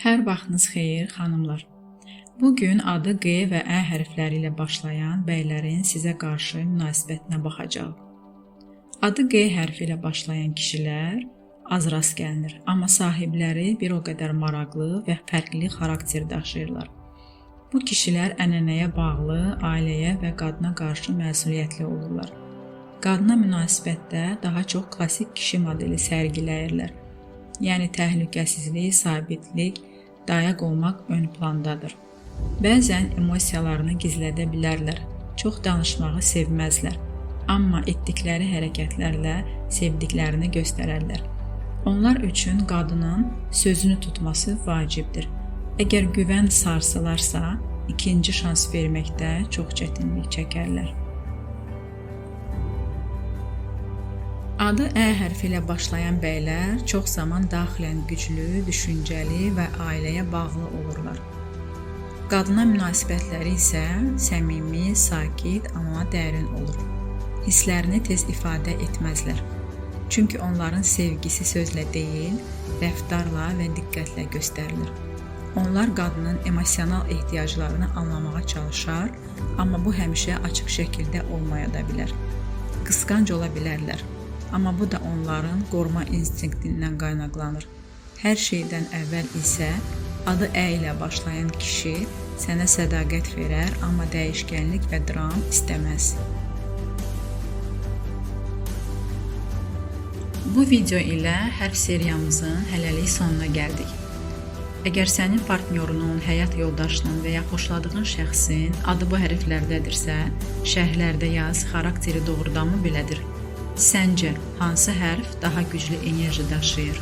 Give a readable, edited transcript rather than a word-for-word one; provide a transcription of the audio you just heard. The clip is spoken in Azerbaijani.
Hər vaxtınız xeyir, xanımlar. Bugün adı G və Ə hərfləri ilə başlayan bəylərin sizə qarşı münasibətinə baxacağıq. Adı G hərfi ilə başlayan kişilər az rast gəlinir, amma sahibləri bir o qədər maraqlı və fərqli xarakter daşıyırlar. Bu kişilər ənənəyə bağlı, ailəyə və qadına qarşı məsuliyyətli olurlar. Qadına münasibətdə daha çox klassik kişi modeli sərgiləyirlər. Yəni təhlükəsizlik, sabitlik, dayaq olmaq ön plandadır. Bəzən emosiyalarını gizlədə bilərlər, çox danışmağı sevməzlər, amma etdikləri hərəkətlərlə sevdiklərini göstərərlər. Onlar üçün qadının sözünü tutması vacibdir. Əgər güvən sarsılarsa, ikinci şans verməkdə çox çətinlik çəkərlər. Adı Ə hərfi ilə başlayan bəylər çox zaman daxilən güclü, düşüncəli və ailəyə bağlı olurlar. Qadına münasibətləri isə səmimi, sakit, amma dərin olur. Hisslərini tez ifadə etməzlər. Çünki onların sevgisi sözlə deyil, rəftarla və diqqətlə göstərilir. Onlar qadının emosional ehtiyaclarını anlamağa çalışar, amma bu həmişə açıq şəkildə olmaya da bilər. Qısqanc ola bilərlər. Amma bu da onların qoruma instinktindən qaynaqlanır. Hər şeydən əvvəl isə adı Ə ilə başlayan kişi sənə sədaqət verər, amma dəyişkənlik və dram istəməz. Bu video ilə hərf seriyamızın hələlik sonuna gəldik. Əgər sənin partnyorunun, həyat yoldaşının və ya xoşladığın şəxsin adı bu hərflərdədirsə, şərhlərdə yaz, xarakteri doğrudanmı belədir? Səncə, hansı hərf daha güclü enerji daşıyır?